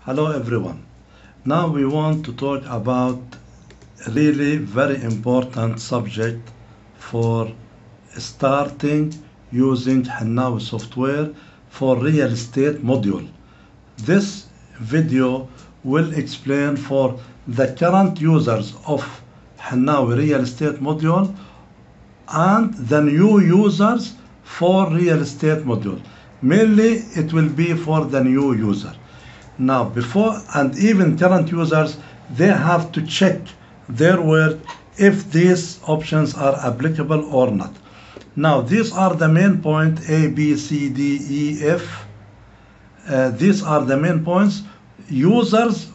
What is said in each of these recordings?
Hello everyone. Now we want to talk about a really very important subject for starting using Hinawi software for real estate module. This video will explain for the current users of Hinawi real estate module and the new users for real estate module. Mainly it will be for the new user. Now before and even current users, they have to check their work if these options are applicable or not. Now these are the main point A, B, C, D, E, F. These are the main points. Users,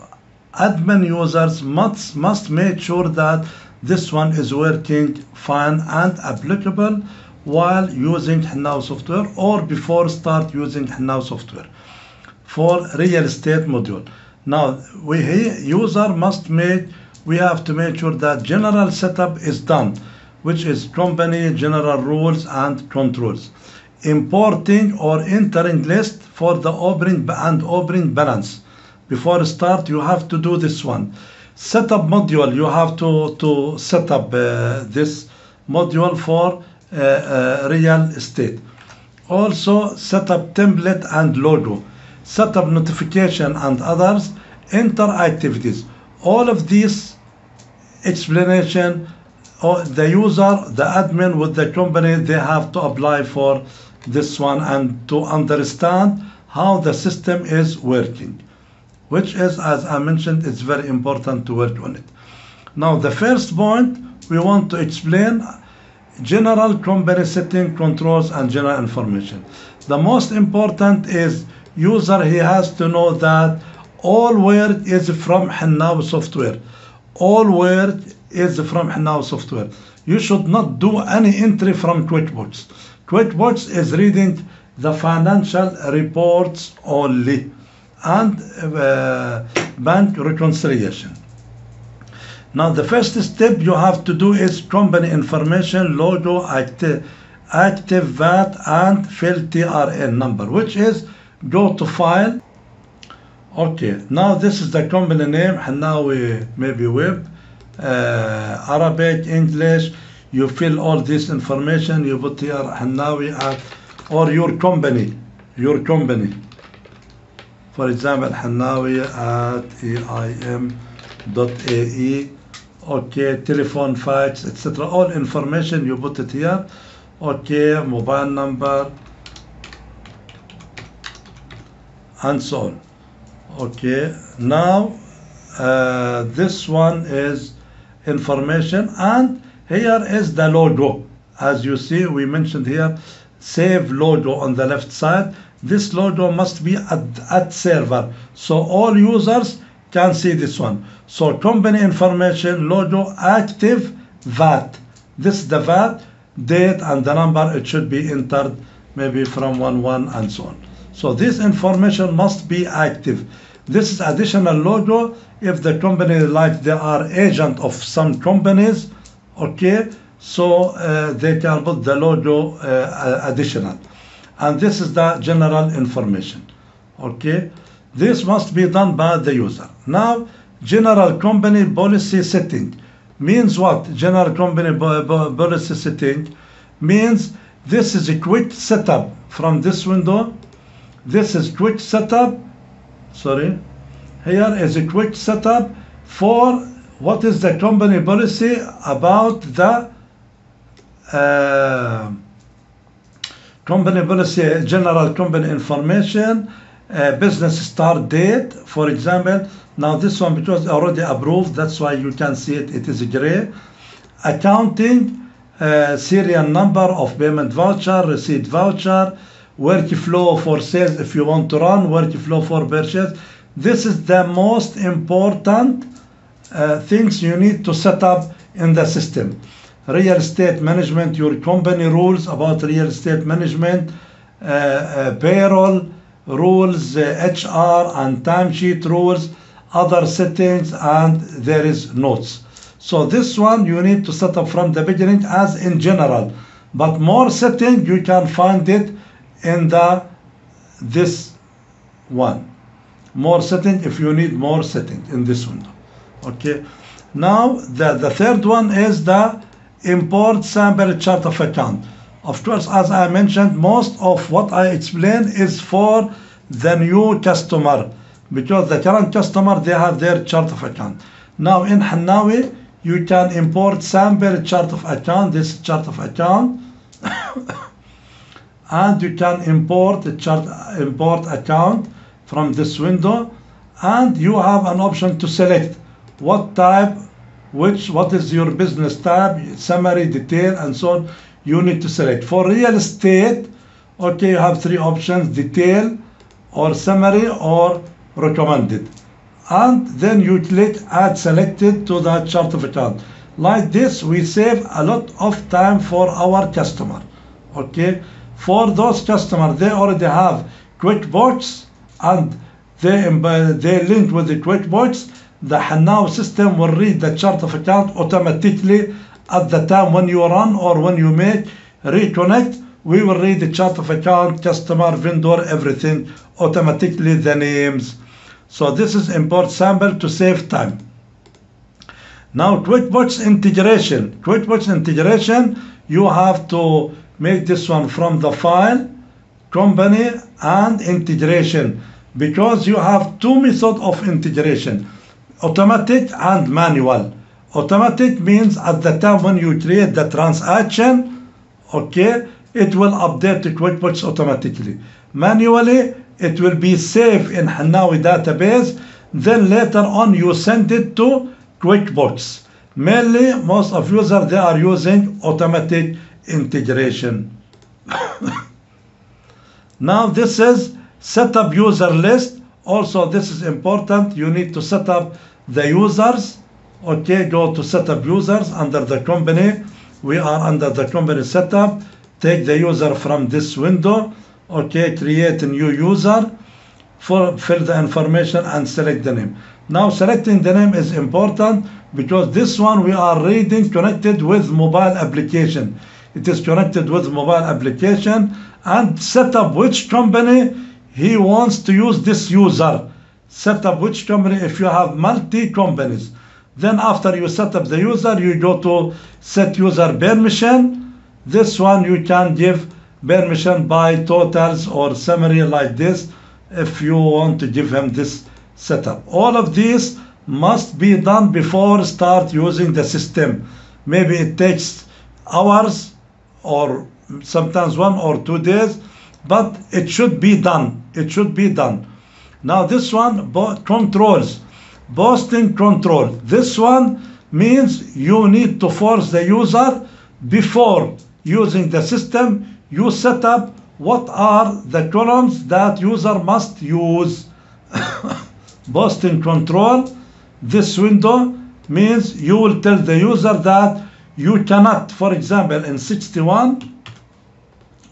admin users must make sure that this one is working fine and applicable while using Hinawi software or before start using Hinawi software for real estate module. Now we have to make sure that general setup is done, which is company general rules and controls. Importing or entering list for the opening balance. Before start you have to do this one. Setup module, you have to set up this module for real estate. Also setup template and logo, setup notification and others, enter activities. All of these explanation, the user, the admin with the company, they have to apply for this one and to understand how the system is working, which is, as I mentioned, it's very important to work on it. Now the first point we want to explain general company setting, controls and general information. The most important is user, he has to know that all work is from Hinawi software. All work is from Hinawi software. You should not do any entry from QuickBooks. QuickBooks is reading the financial reports only and bank reconciliation. Now the first step you have to do is company information, logo, active VAT and fill TRN number, which is go to file. Okay, now this is the company name, Hinawi, maybe web, Arabic, English. You fill all this information, you put here Hinawi at, or your company. For example, Hinawi at eim.ae. Okay, telephone, fax, etc. All information you put it here. Okay, mobile number and so on. Okay, now this one is information and here is the logo. As you see, we mentioned here save logo on the left side. This logo must be at server, so all users can see this one. So company information, logo, active VAT. This is the VAT, date and the number, it should be entered maybe from 11 and so on. So this information must be active. This is additional logo if the company, like they are agent of some companies, okay, so they can put the logo additional. And this is the general information, okay. This must be done by the user. Now general company policy setting means what? General company policy setting means this is a quick setup from this window. This is quick setup, sorry, here is a quick setup for what is the company policy about the company policy, general company information, business start date, for example. Now this one, because already approved, that's why you can see it, it is gray. Accounting, serial number of payment voucher, receipt voucher, workflow for sales if you want to run, workflow for purchase. This is the most important things you need to set up in the system. Real estate management, your company rules about real estate management, payroll rules, HR and timesheet rules, other settings, and there is notes. So this one you need to set up from the beginning as in general, but more setting you can find it in this one. more setting if you need more setting in this window. Okay. Now the third one is the import sample chart of account. Of course, as I mentioned, most of what I explain is for the new customer, because the current customer, they have their chart of account. Now in Hinawi, you can import sample chart of account, this chart of account, and you can import the chart, import account from this window, and you have an option to select what type, what is your business type, summary, detail, and so on. You need to select. For real estate, okay, you have three options: detail, or summary, or recommended. And then you click add selected to the chart of account. Like this, we save a lot of time for our customer. Okay, for those customers, they already have QuickBooks and they link with the QuickBooks. The Hinawi system will read the chart of account automatically at the time when you run or when you make reconnect. We will read the chart of account, customer, vendor, everything automatically, the names. So this is import sample to save time. Now QuickBooks integration. QuickBooks integration, you have to make this one from the file, company, and integration, because you have two methods of integration: automatic and manual. Automatic means at the time when you create the transaction, okay, it will update the QuickBooks automatically. Manually, it will be saved in Hinawi database, then later on you send it to QuickBooks. Mainly, most of users, they are using automatic integration. Now this is set up user list. Also, this is important. You need to set up the users. Okay, go to set up users under the company. We are under the company setup. Take the user from this window. Okay, create a new user, fill the information and select the name. Now selecting the name is important because this one we are reading connected with mobile application. It is connected with mobile application, and set up which company he wants to use this user. Set up which company if you have multi companies. Then after you set up the user, you go to set user permission. This one you can give permission by totals or summary like this if you want to give him this setup. All of these must be done before start using the system. Maybe it takes hours or sometimes 1 or 2 days, but it should be done. It should be done. Now this one, controls, posting control. This one means you need to force the user before using the system. You set up what are the columns that user must use. Posting control. This window means you will tell the user that you cannot, for example, in 61,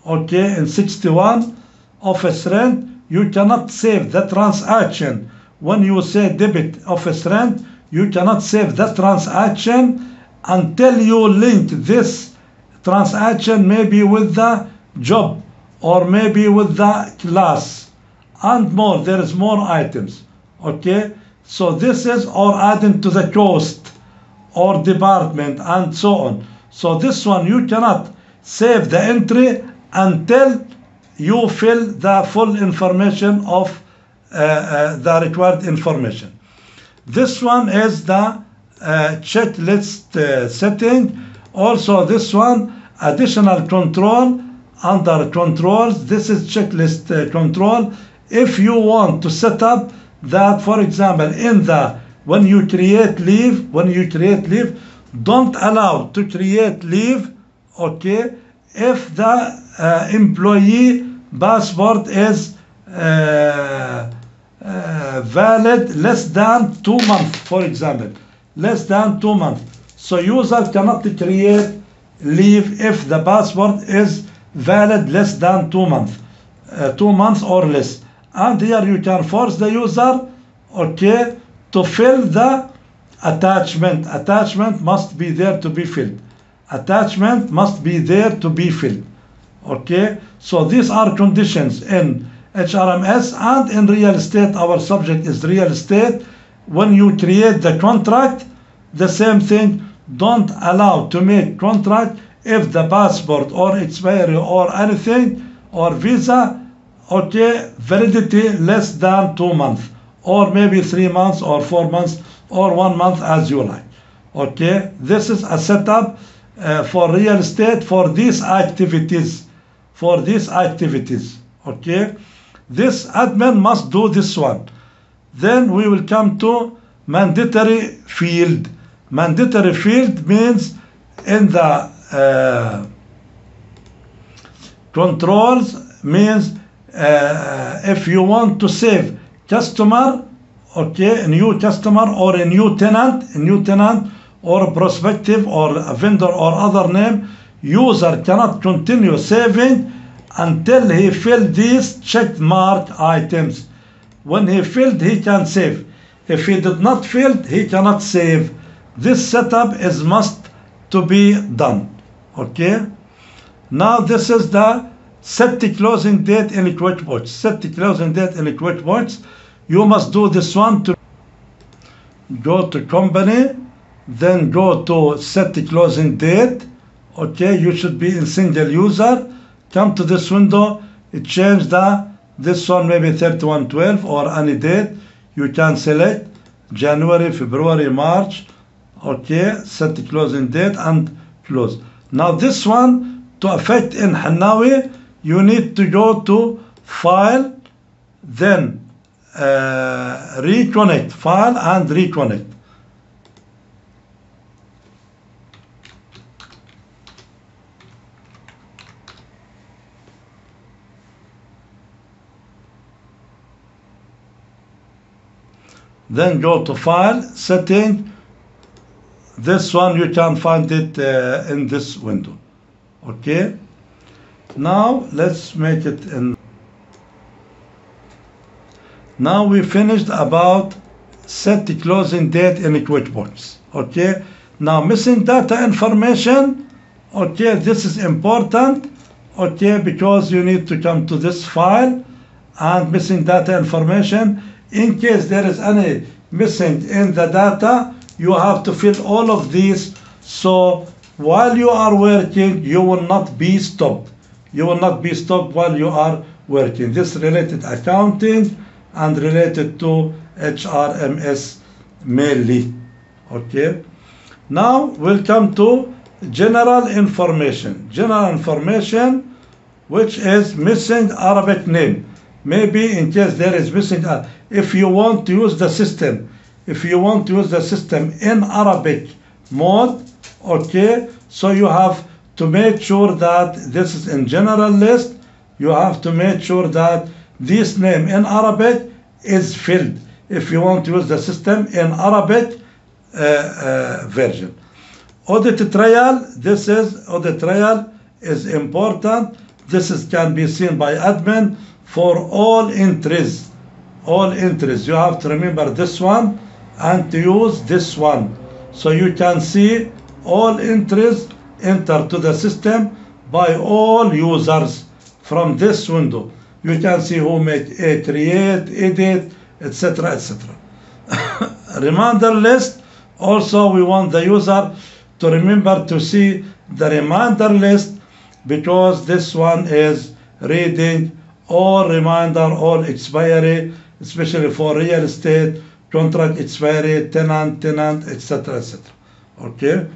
okay, in 61 office rent, you cannot save the transaction. When you say debit office rent, you cannot save the transaction until you link this transaction maybe with the job or maybe with the class and more. There is more items. Okay, so this is or adding to the cost or department and so on. So this one you cannot save the entry until you fill the full information of the required information. This one is the checklist setting. Also this one, additional control under controls. This is checklist control. If you want to set up that, for example, in the when you create leave, don't allow to create leave, okay, if the employee passport is valid less than 2 months, for example, less than 2 months. So user cannot create leave if the passport is valid less than 2 months, 2 months or less. And here you can force the user, okay, to fill the attachment. Attachment must be there to be filled. Attachment must be there to be filled. Okay, so these are conditions in HRMS, and in real estate, our subject is real estate. When you create the contract, the same thing, don't allow to make contract if the passport or expiry or anything or visa, okay, validity less than 2 months, or maybe 3 months or 4 months or 1 month, as you like. Okay, this is a setup for real estate for these activities. Okay, this admin must do this one. Then we will come to mandatory field. Mandatory field means in the controls, means if you want to save customer, okay, a new customer or a new tenant or a prospective or a vendor or other name, user cannot continue saving until he filled these check mark items. When he filled, he can save. If he did not fill, he cannot save. This setup is must to be done. Okay. Now this is the set the closing date in QuickBooks. Set the closing date in QuickBooks. You must do this one. To go to company, then go to set the closing date. Okay, you should be in single user. Come to this window, change this one, maybe 31/12 or any date. You can select January, February, March. Okay, set the closing date and close. Now this one, to affect in Hinawi, you need to go to File, then reconnect, File and reconnect. Then go to File, Setting. This one you can find it in this window. Okay. Now let's make it in. Now we finished about set the closing date in QuickBooks. Okay. Now missing data information. Okay, this is important. Okay, because you need to come to this file and missing data information. In case there is any missing in the data, you have to fill all of these. So while you are working, you will not be stopped. You will not be stopped while you are working. This related accounting and related to HRMS mainly. Okay. Now we'll come to general information. General information, which is missing Arabic name. Maybe in case there is missing, if you want to use the system, in Arabic mode, okay, so you have to make sure that this is in general list. You have to make sure that this name in Arabic is filled if you want to use the system in Arabic version. Audit trail, this is audit trail is important. This is can be seen by admin for all entries. All entries, you have to remember this one and to use this one. So you can see all entries entered to the system by all users from this window. You can see who made a create, edit, etc., etc. Reminder list, also we want the user to remember to see the reminder list, because this one is reading all reminder, all expiry, especially for real estate, contract expiry, tenant, etc., etc. Okay.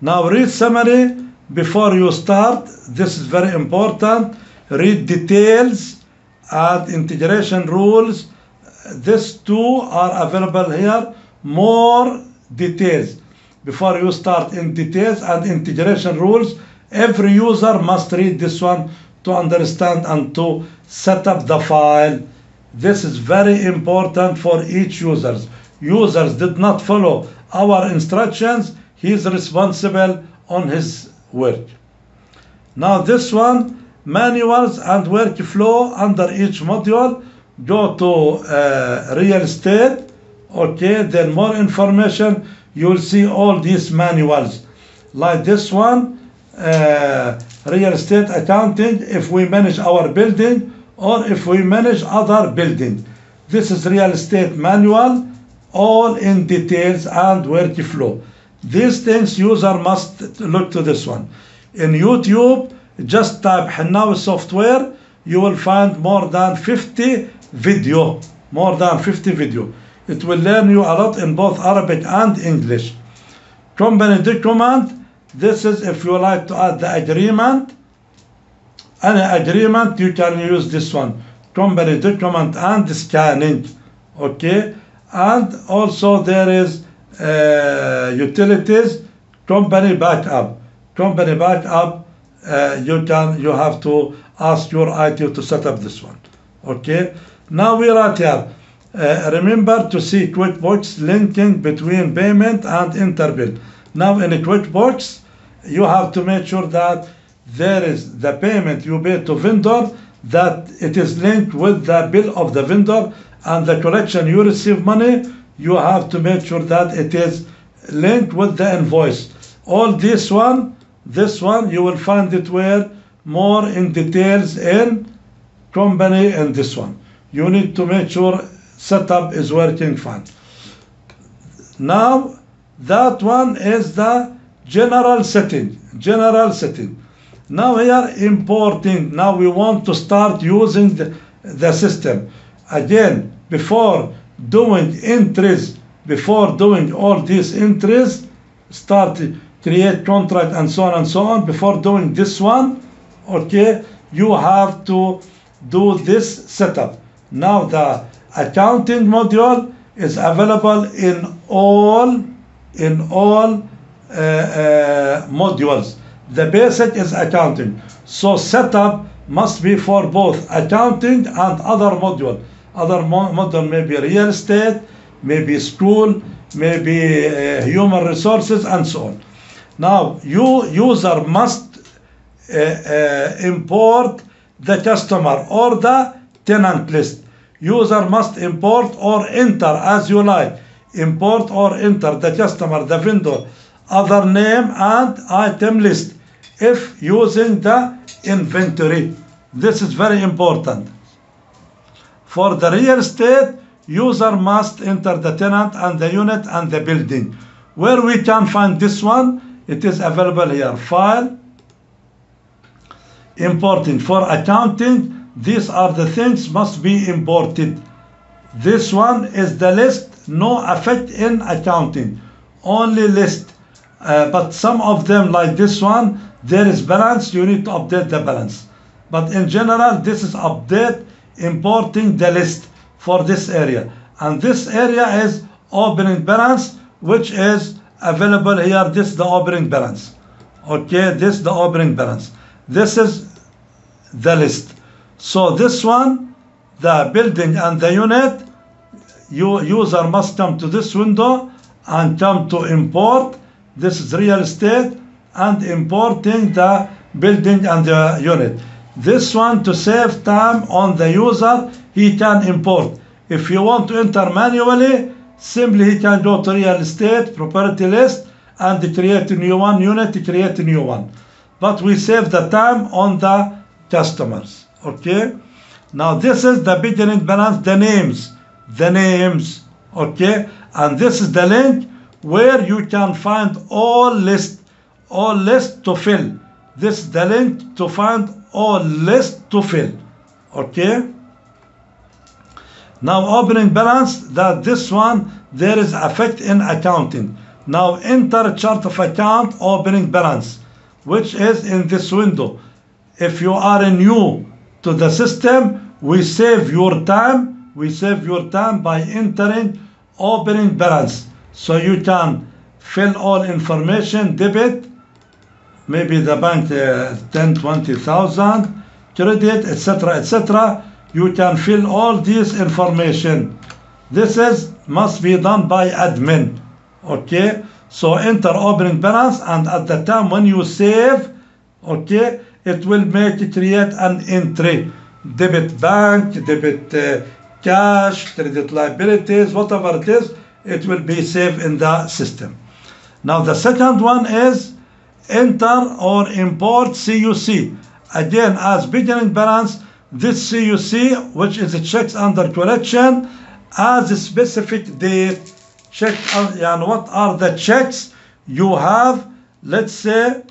Now read summary before you start. This is very important. Read details and integration rules. These two are available here. More details before you start in details and integration rules. Every user must read this one to understand and to set up the file. This is very important for each user. Users did not follow our instructions, he is responsible on his work. Now this one, manuals and workflow under each module. Go to real estate. Okay, then more information. You will see all these manuals. Like this one, real estate accounting, if we manage our building or if we manage other building. This is real estate manual, all in details and workflow. These things user must look to this one. In YouTube, just type Hinawi software, you will find more than 50 video. More than 50 video. It will learn you a lot in both Arabic and English. Company document, this is if you like to add the agreement. Any agreement, you can use this one. Company document and scanning. Okay. And also there is utilities, company backup. Company backup, you have to ask your IT to set up this one. Okay. Now we are here. Remember to see QuickBooks linking between payment and interbill. Now in QuickBooks, you have to make sure that there is the payment you pay to vendor, that it is linked with the bill of the vendor, and the collection you receive money, you have to make sure that it is linked with the invoice. All this one, you will find it where more in details in company and this one. You need to make sure setup is working fine. Now that one is the general setting. Now here importing. Now we want to start using the system. Again, before doing entries, before doing all these entries, start create contract and so on and so on. Before doing this one, okay, you have to do this setup. Now the accounting module is available in all modules. The basic is accounting. So setup must be for both accounting and other module. Other module may be real estate, maybe school, maybe human resources, and so on. Now user must import the customer or the tenant list. User must import or enter as you like. Import or enter the customer, the vendor, other name and item list if using the inventory. This is very important. For the real estate, user must enter the tenant and the unit and the building. Where we can find this one, it is available here. File, importing. For accounting, these are the things must be imported. This one is the list, no effect in accounting, only list. But some of them like this one, there is balance, you need to update the balance. But in general, this is update, importing the list for this area. And this area is opening balance, which is available here. This is the opening balance. Okay, this is the opening balance. This is the list. So this one, the building and the unit, user must come to this window and come to import. This is real estate and importing the building and the unit. This one, to save time on the user, he can import. If you want to enter manually, simply he can go to real estate, property list, and create a new one, unit, create a new one. But we save the time on the customers. Okay. Now this is the beginning balance, the names. Okay. And this is the link where you can find all list to fill. This is the link to find all list to fill. Okay. Now opening balance, that this one, there is effect in accounting. Now enter chart of account opening balance, which is in this window. If you are new to the system, we save your time by entering opening balance. So you can fill all information, debit, maybe the bank 10, 20,000, credit, etc., etc. You can fill all this information. This must be done by admin. Okay, so enter opening balance, and at the time when you save, okay, it will create an entry. Debit bank, debit cash, credit liabilities, whatever it is, it will be saved in the system. Now the second one is enter or import CUC. Again, as beginning balance, this CUC, which is checks under collection, as a specific date. Check, and what are the checks you have? Let's say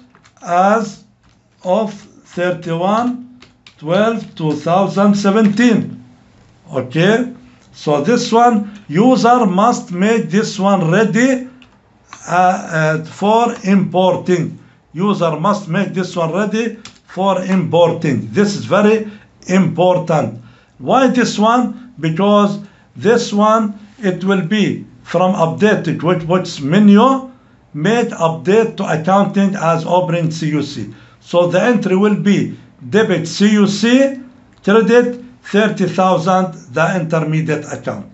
as of 31/12/2017. Okay, so this one, user must make this one ready for importing. User must make this one ready for importing. This is very important. Why this one? Because this one, it will be from update to QuickBooks menu, make update to accounting as opening CUC. So the entry will be debit CUC, credit 30,000, the intermediate account.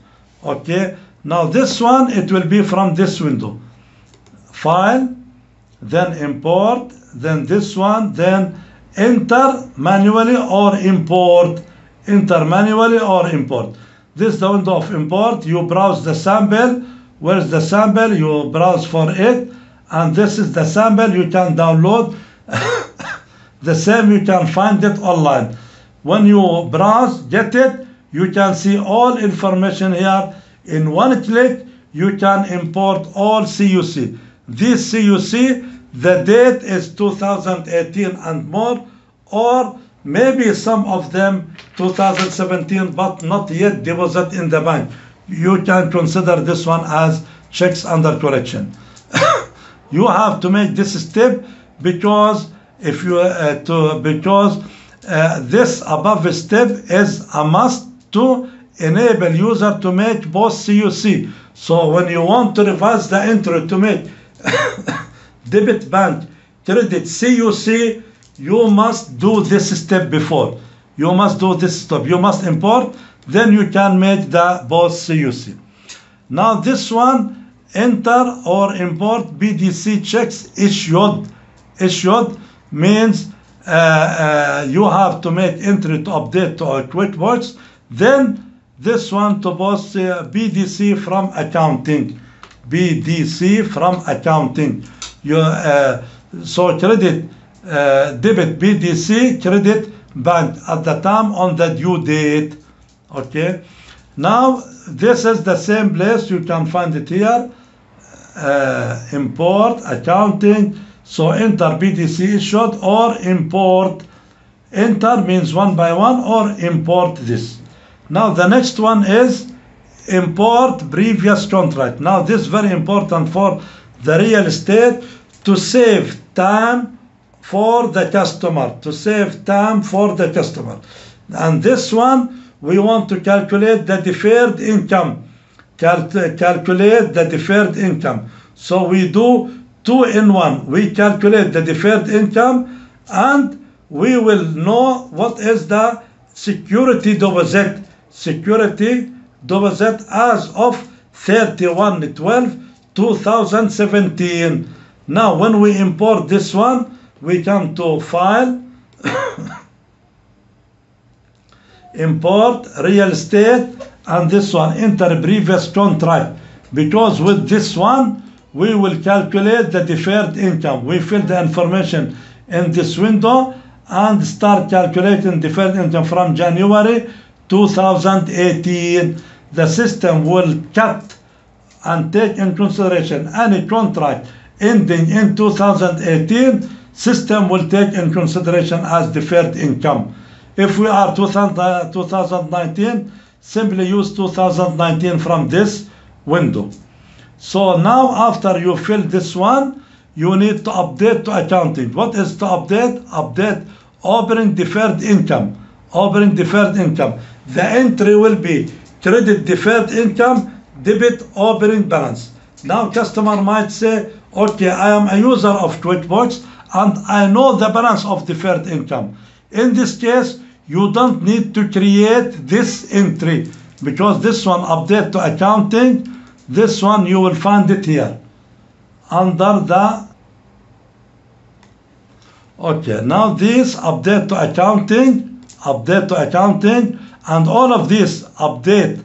Okay, now this one, it will be from this window. File, then import, then this one, then enter manually or import. Enter manually or import. This is the window of import. You browse the sample. Where is the sample? You browse for it. And this is the sample you can download. The same, you can find it online. When you browse, get it, you can see all information here. In one click, you can import all CUC. This CUC, the date is 2018 and more, or maybe some of them 2017, but not yet deposit in the bank. You can consider this one as checks under collection. You have to make this step because if you this above step is a must to enable user to make both CUC. So when you want to revise the entry to make debit bank credit CUC, you must do this step before. You must do this step. You must import, then you can make the both CUC. Now this one, enter or import BDC checks issued. Issued means you have to make entry to update to QuickBooks. Then this one to post BDC from accounting. BDC from accounting. You so credit debit BDC credit bank at the time on the due date. Okay. Now this is the same place. You can find it here. Import accounting. So enter BDC issued or import. Enter means one by one, or import this. Now the next one is import previous contract. Now this is very important for the real estate to save time for the customer. To save time for the customer. And this one, we want to calculate the deferred income. Calculate the deferred income. So we do 2 in 1. We calculate the deferred income and we will know what is the security deposit. Security deposit as of 31/12/2017. Now when we import this one, we come to file, import real estate, and this one enter previous contract, because with this one we will calculate the deferred income. We fill the information in this window and start calculating deferred income from January 2018. The system will cut and take in consideration any contract ending in 2018. System will take in consideration as deferred income. If we are 2019, simply use 2019 from this window. So now after you fill this one, you need to update to accounting. What is to update? Update opening deferred income. Opening deferred income. The entry will be credit deferred income, debit opening balance. Now customer might say, okay, I am a user of QuickBooks and I know the balance of deferred income. In this case, you don't need to create this entry, because this one update to accounting, this one you will find it here under the, okay, now this update to accounting, and all of this update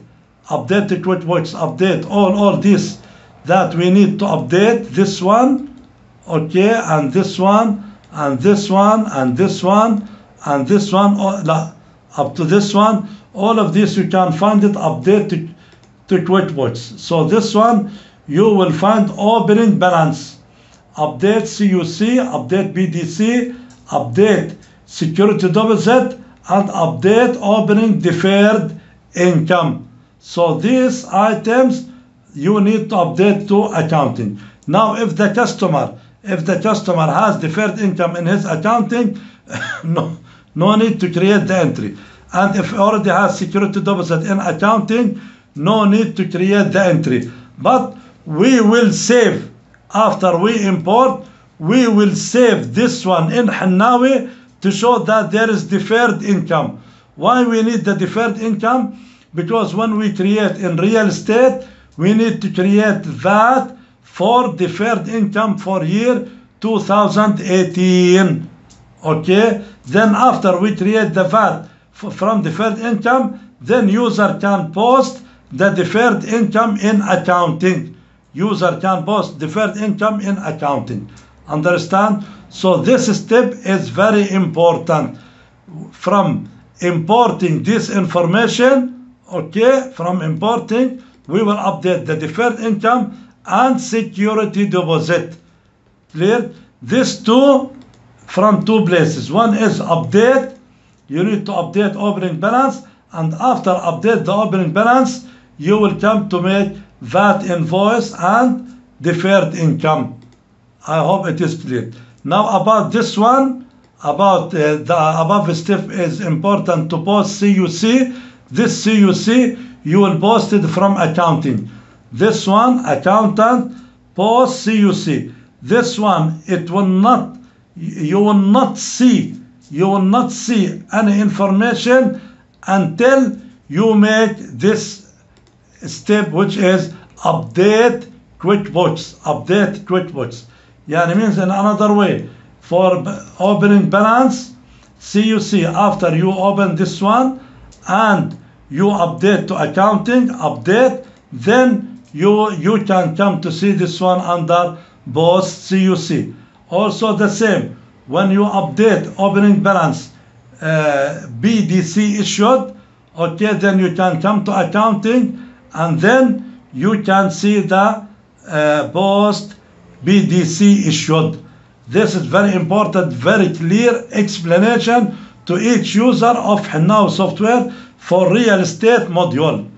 to QuickBooks, update all this that we need to update. This one, okay, and this one, and this one, and this one, and this one, up to this one. All of this you can find it update to QuickBooks. So this one you will find opening balance, update CUC, update BDC, update security deposit, and update opening deferred income. So these items you need to update to accounting. Now if the customer has deferred income in his accounting, no need to create the entry. And if already has security deposit in accounting, no need to create the entry. But we will save, after we import, we will save this one in Hinawi to show that there is deferred income. Why we need the deferred income? Because when we create in real estate, we need to create VAT for deferred income for year 2018. Okay, then after we create the VAT from deferred income, then user can post the deferred income in accounting. User can post deferred income in accounting. Understand? So this step is very important. From importing this information, okay, from importing, we will update the deferred income and security deposit. Clear? These two from two places. One is update. You need to update opening balance, and after update the opening balance, you will come to make VAT invoice and deferred income. I hope it is clear. Now about this one, about the above step is important to post CUC. This CUC you will post it from accounting. This one, accountant, post CUC. This one, it will not, you will not see any information until you make this step, which is update QuickBooks. Update QuickBooks. Yeah, it means in another way, for opening balance, CUC, after you open this one and you update to accounting, update, then you can come to see this one under post CUC. Also the same, when you update opening balance BDC issued, okay, then you can come to accounting and then you can see the post BDC issued. This is very important, very clear explanation to each user of Hinawi software for real estate module.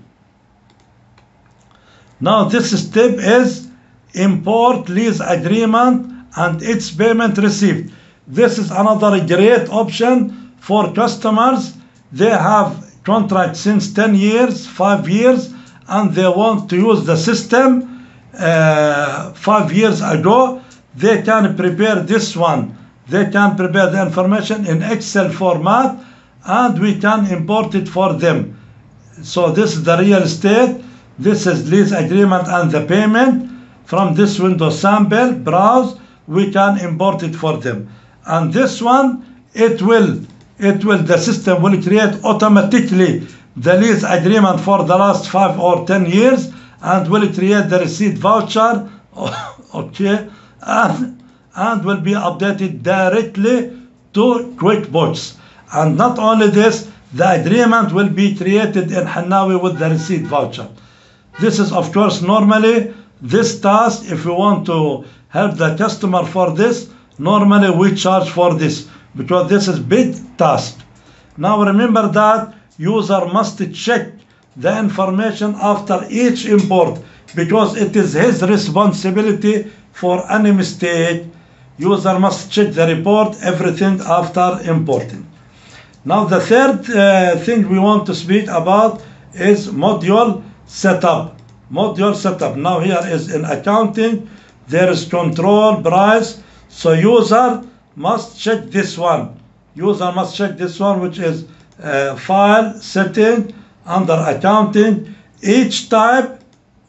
Now this step is import lease agreement and its payment received. This is another great option for customers. They have contract since 10 years, 5 years, and they want to use the system 5 years ago. They can prepare this one. They can prepare the information in Excel format and we can import it for them. So this is the real estate. This is lease agreement and the payment. From this window sample, browse, we can import it for them. And this one, the system will create automatically the lease agreement for the last 5 or 10 years and will create the receipt voucher, okay, and will be updated directly to QuickBooks. And not only this, the agreement will be created in Hinawi with the receipt voucher. This is, of course, normally this task, if we want to help the customer for this, normally we charge for this because this is big task. Now remember that user must check the information after each import because it is his responsibility for any mistake. User must check the report, everything after importing. Now the third thing we want to speak about is module setup. Module setup. Now here is in accounting, there is control price. So user must check this one. User must check this one, which is file setting under accounting. Each type,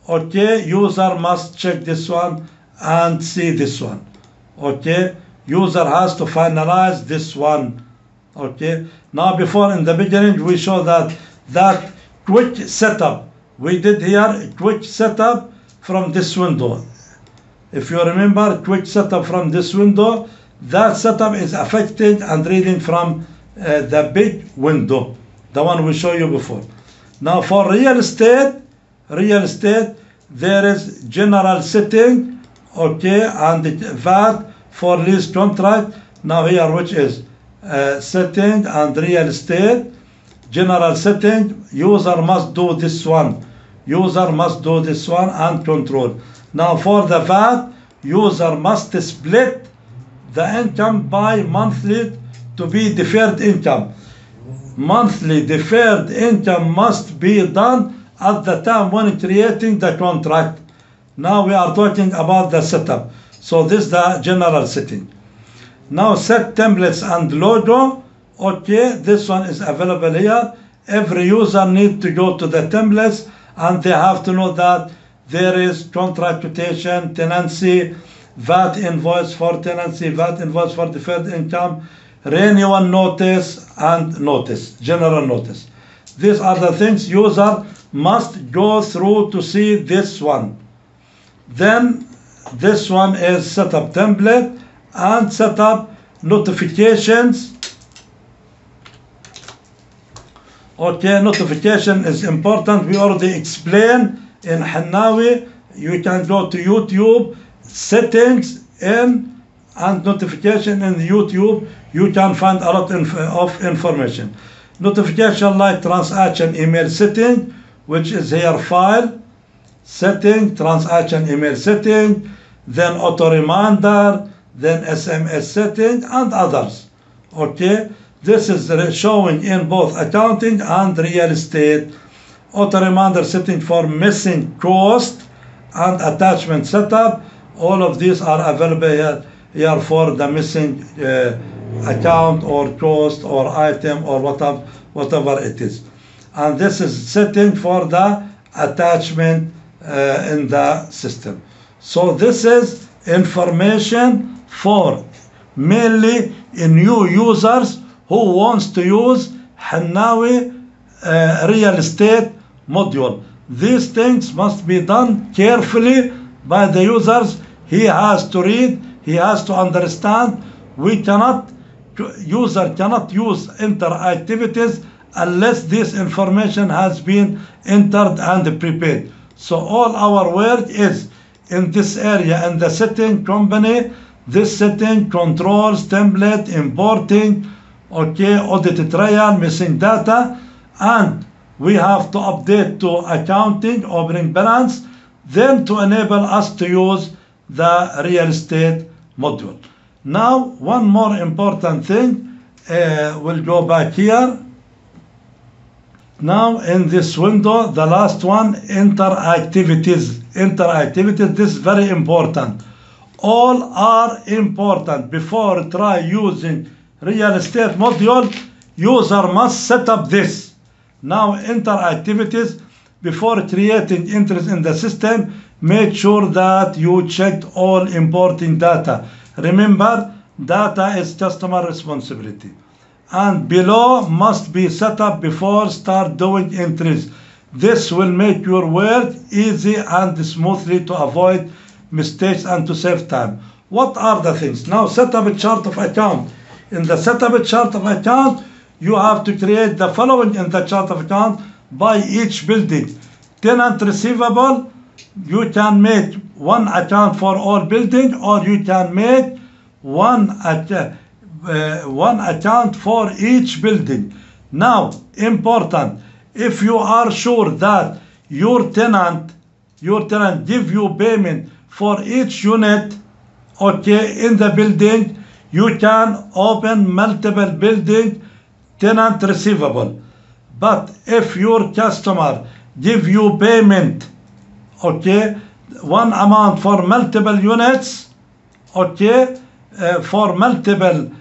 okay, user must check this one and see this one. Okay, user has to finalize this one. Okay, now before in the beginning we show that quick setup. We did here a quick setup from this window. If you remember, quick setup from this window, that setup is affected and reading from the big window. the one we showed you before. Now for real estate, there is general setting, okay, and VAT for lease contract. Now here, which is setting and real estate. General setting, user must do this one. User must do this one and control. Now for the VAT, user must split the income by monthly to be deferred income. Monthly deferred income must be done at the time when creating the contract. Now we are talking about the setup. So this is the general setting. Now set templates and logo. Okay, this one is available here. Every user needs to go to the templates and they have to know that there is contract quotation, tenancy, VAT invoice for tenancy, VAT invoice for deferred income, renewal notice and notice, general notice. These are the things user must go through to see this one. Then this one is setup template and setup notifications. Okay, notification is important. We already explained in Hinawi. You can go to YouTube, settings in and notification in YouTube. You can find a lot of information. Notification like transaction email setting, which is here file, setting, transaction email setting, then auto reminder, then SMS setting and others. Okay, this is showing in both accounting and real estate. Auto reminder setting for missing cost and attachment setup. All of these are available here for the missing account or cost or item or whatever it is. And this is setting for the attachment in the system. So this is information for mainly new users who wants to use Hinawi real estate module. These things must be done carefully by the users. He has to read, he has to understand. User cannot use enter activities unless this information has been entered and prepared. So all our work is in this area, in the setting company, this setting, controls, template, importing, okay, audit trial, missing data, and we have to update to accounting, opening balance, then to enable us to use the real estate module. Now, one more important thing, we'll go back here. Now, in this window, the last one, enter activities. Enter activities, this is very important. All are important. Before try using real estate module, user must set up this. Now enter activities. Before creating entries in the system, make sure that you checked all importing data. Remember, data is customer responsibility. And below must be set up before start doing entries. This will make your work easy and smoothly to avoid mistakes and to save time. What are the things? Now set up a chart of account. In the setup chart of account, you have to create the following in the chart of account by each building. Tenant receivable, you can make one account for all building, or you can make one account for each building. Now, important, if you are sure that your tenant give you payment for each unit, okay, in the building, you can open multiple building tenant receivable. But if your customer give you payment, okay, one amount for multiple units, okay, for multiple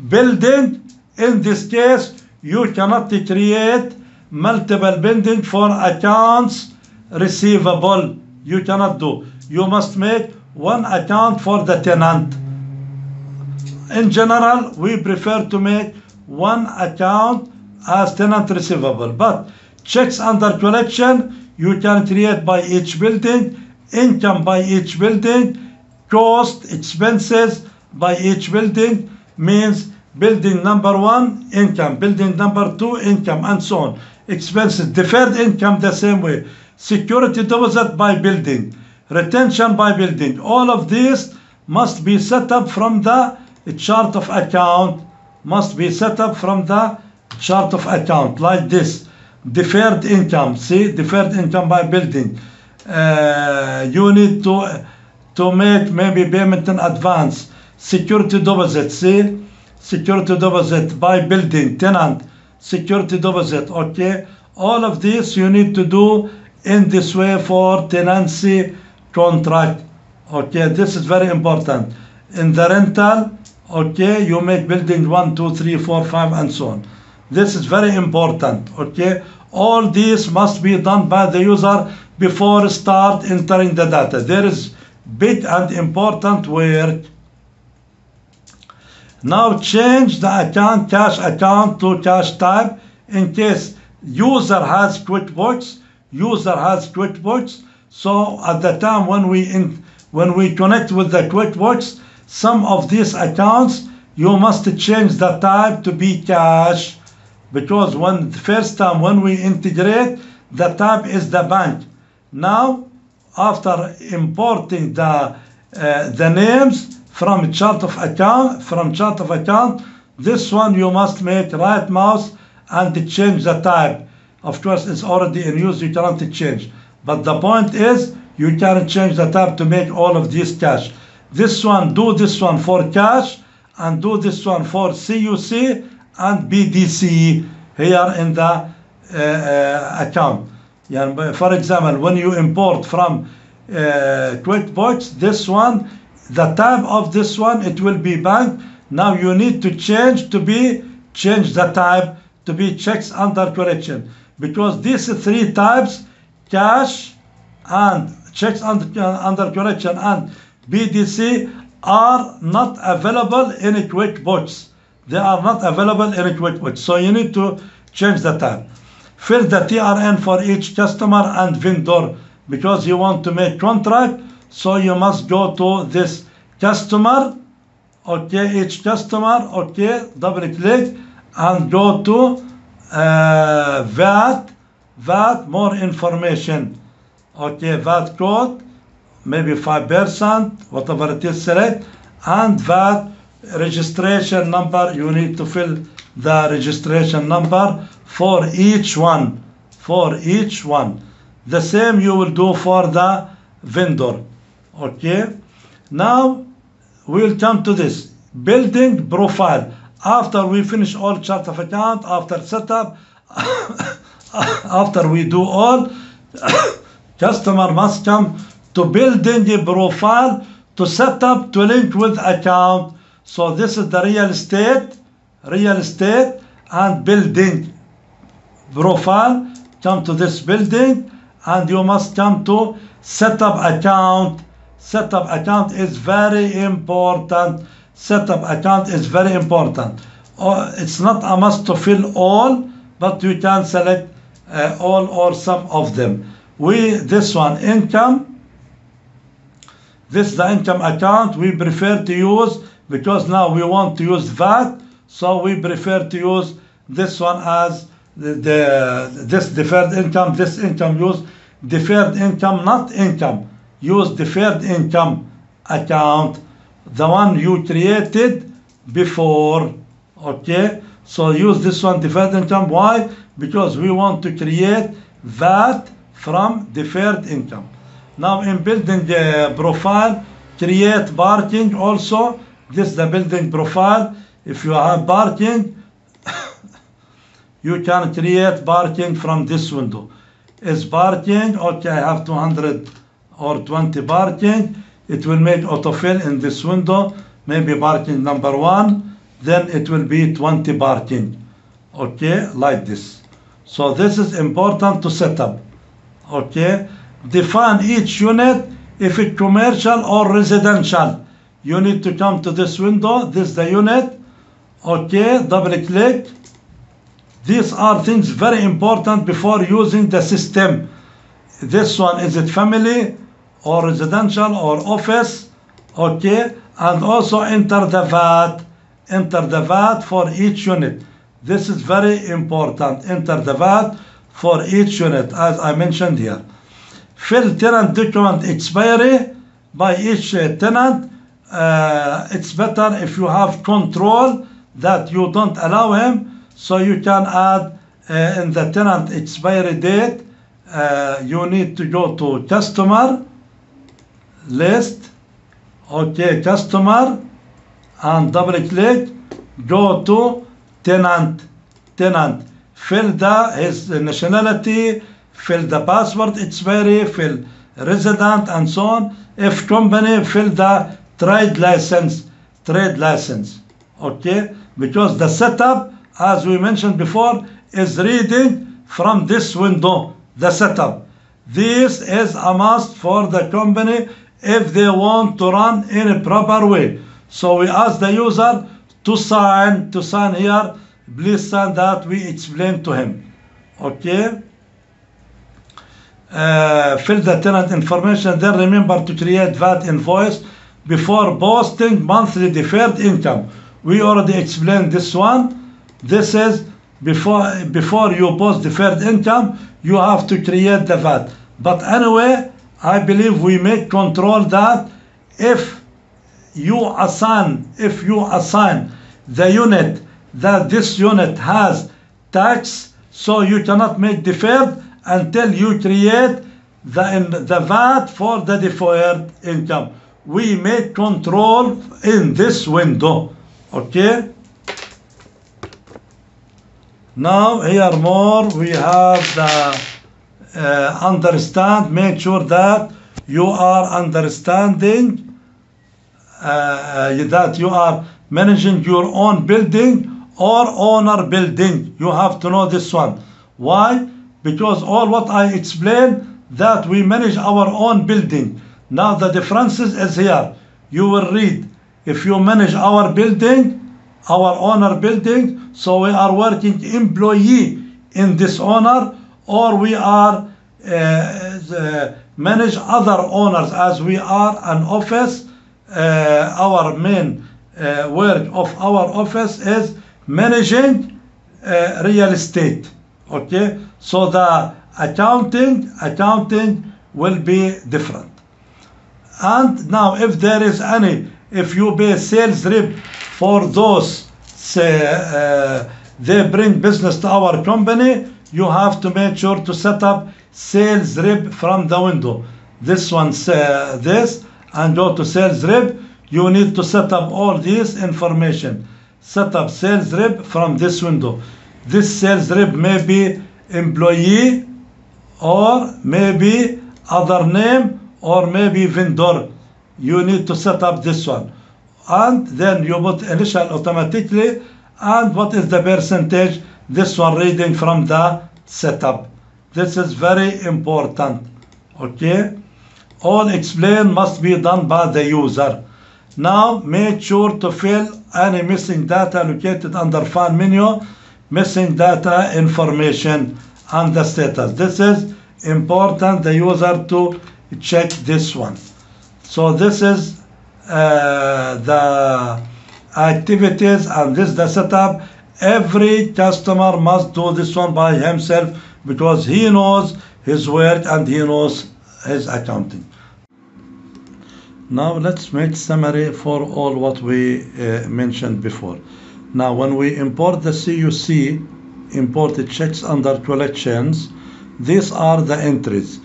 building, in this case, you cannot create multiple building for accounts receivable. You cannot do. You must make one account for the tenant. In general, we prefer to make one account as tenant receivable, but checks under collection you can create by each building, income by each building, cost, expenses by each building, means building number 1, income, building number 2, income, and so on. Expenses, deferred income the same way. Security deposit by building, retention by building. All of these must be set up from the chart of account, must be set up from the chart of account like this. Deferred income, see, deferred income by building. You need to make maybe payment in advance. Security deposit, see, security deposit by building, tenant, security deposit, okay. All of this you need to do in this way for tenancy contract, okay. This is very important. In the rental, okay, you make building 1, 2, 3, 4, 5, and so on. This is very important, okay. All these must be done by the user before start entering the data. There is big and important work. Now change the account, cash account to cash type in case user has QuickBooks. So at the time when we connect with the QuickBooks, some of these accounts you must change the type to be cash, because the first time when we integrate, the type is the bank. Now after importing the names from chart of account, this one you must make right mouse and change the type. Of course it's already in use, you cannot change, but the point is you can change the type to make all of these cash. This one, do this one for cash, and do this one for CUC and BDC here in the account. Yeah, for example, when you import from QuickBooks, this one, the type of this one, it will be bank. Now you need to change the type to be checks under correction, because these three types, cash and checks under correction and BDC, are not available in QuickBooks. They are not available in QuickBooks. So you need to change the type. Fill the TRN for each customer and vendor, because you want to make contract. So you must go to this customer, okay, each customer, okay, double click and go to VAT, more information, okay, VAT code, maybe 5%, whatever it is, select, and VAT registration number. You need to fill the registration number for each one, The same you will do for the vendor, okay. Now we'll come to this building profile. After we finish all chart of account, after setup, after we do all, customer must come to building profile to set up to link with account. So this is the real estate and building profile. Come to this building and you must come to setup account. Setup account is very important. It's not a must to fill all, but you can select all or some of them. This one, income. This is the income account we prefer to use, because now we want to use VAT, so we prefer to use this one as this deferred income. This income, use deferred income, not income. Use deferred income account, the one you created before, okay. So use this one, deferred income. Why? Because we want to create VAT from deferred income. Now in building profile, create parking also. This is the building profile. If you have parking, you can create parking from this window. Is parking, okay, I have 200 or 20 parking. It will make autofill in this window, maybe parking number 1, then it will be 20 parking, okay, like this. So this is important to set up, okay. Define each unit, if it's commercial or residential. You need to come to this window. This is the unit, okay, double click. These are things very important before using the system. This one, is it family or residential or office, okay. And also enter the VAT enter the VAT for each unit. This is very important. Enter the VAT for each unit, as I mentioned here. Fill tenant document expiry by each tenant. It's better if you have control that you don't allow him, so you can add in the tenant expiry date. You need to go to customer list, okay, customer, and double click, go to tenant, fill his nationality, fill the passport expiry, fill resident, and so on. If company, fill the trade license, okay, because the setup, as we mentioned before, is reading from this window, the setup. This is a must for the company if they want to run in a proper way. So we ask the user to sign here. Please sign that we explain to him. Okay. Fill the tenant information. Then remember to create VAT invoice before posting monthly deferred income. We already explained this one. This is before you post deferred income, you have to create the VAT. But anyway, I believe we make control that if you assign the unit that this unit has tax, so you cannot make deferred until you create the VAT for the deferred income. We make control in this window. Okay. Now here more we have the understand. Make sure that you are understanding that you are managing your own building or owner building. You have to know this one. Why? Because all what I explained, that we manage our own building. Now the differences is here. You will read. If you manage our building, our owner building, so we are working employee in this owner, or we are manage other owners, as we are an office. Our main work of our office is managing real estate. Okay, so the accounting will be different. And now if there is any, if you pay sales rep for those they bring business to our company, you have to make sure to set up sales rep from the window. This one this, and go to sales rep. You need to set up all this information. Set up sales rep from this window. This sales rep may be employee, or maybe other name, or maybe vendor. You need to set up this one. And then you put initial automatically, and what is the percentage? This one reading from the setup. This is very important. Okay, all explain must be done by the user. Now make sure to fill any missing data located under file menu, missing data information, and the status. This is important, the user to check this one. So this is the activities, and this is the setup. Every customer must do this one by himself, because he knows his work and he knows his accounting. Now let's make summary for all what we mentioned before. Now when we import the CUC, imported checks under collections, these are the entries.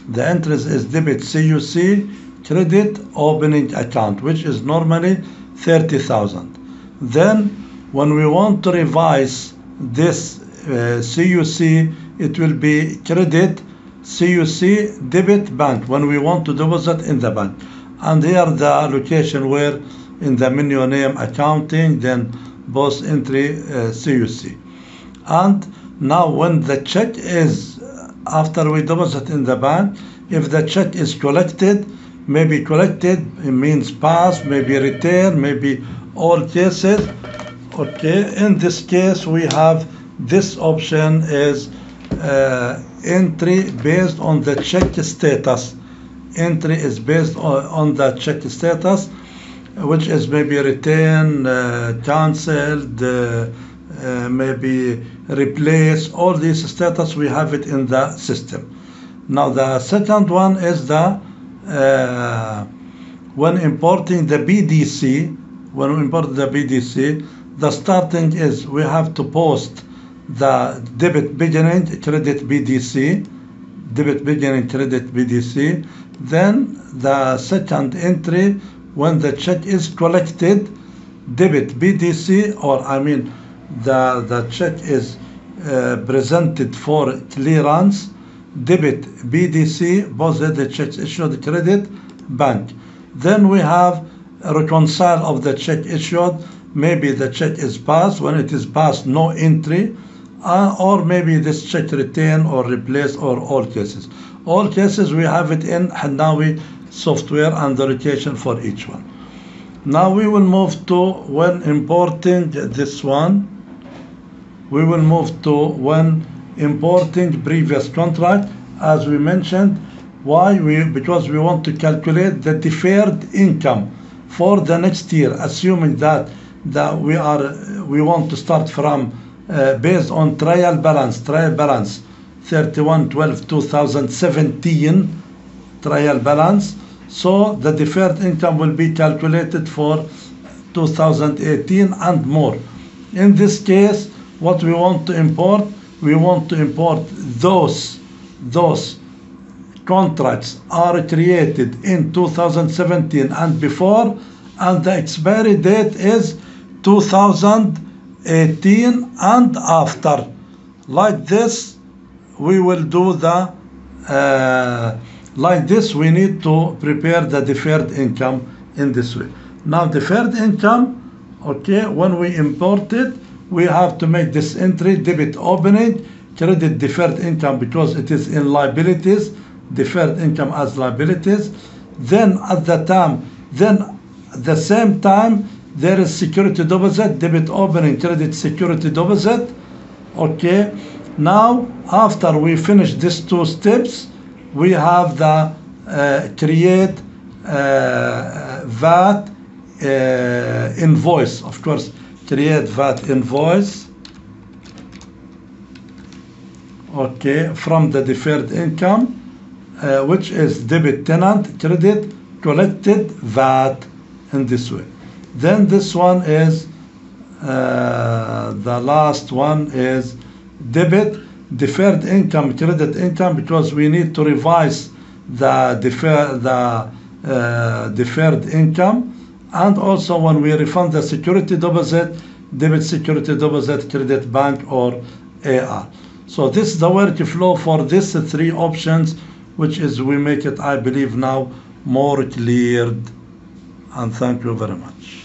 The entries is debit CUC, credit opening account, which is normally 30,000. Then when we want to revise this CUC, it will be credit CUC debit bank when we want to deposit in the bank. And here the location where in the menu name accounting, then both entry CUC. And now when the check is, after we deposit in the bank, if the check is collected, maybe collected, it means pass, maybe return, maybe all cases. Okay, in this case we have this option is entry based on the check status. Entry is based on the check status. which is maybe retain, cancelled, maybe replace. All these status we have it in the system. Now the second one is the when importing the BDC. When we import the BDC, the starting is we have to post the debit beginning credit BDC, debit beginning credit BDC. Then the second entry, when the check is collected, debit BDC, or I mean the check is presented for clearance, debit BDC, both the checks issued credit bank. Then we have a reconcile of the check issued. Maybe the check is passed. When it is passed, no entry, or maybe this check retain or replace, or all cases. All cases we have it in Hinawi software and the location for each one. Now we will move to when importing this one. We will move to when importing previous contract, as we mentioned. Why? Because we want to calculate the deferred income for the next year, assuming that we want to start from based on trial balance 31/12/2017 trial balance. So the deferred income will be calculated for 2018 and more. In this case, what we want to import those contracts are created in 2017 and before, and the expiry date is 2018 and after. Like this, we will do the like this. We need to prepare the deferred income in this way. Now deferred income, okay, when we import it, we have to make this entry: debit opening, credit deferred income, because it is in liabilities, deferred income as liabilities. Then at the same time, there is security deposit, debit opening, credit security deposit. Okay, now after we finish these two steps, we have the create VAT invoice. Of course, create VAT invoice. Okay, from the deferred income, which is debit tenant, credit collected VAT, in this way. Then this one is the last one is debit deferred income, credit income, because we need to revise the deferred income, and also when we refund the security deposit, debit security deposit, credit bank, or AR. So this is the workflow for these three options, which is we make it, I believe, now more clear. And thank you very much.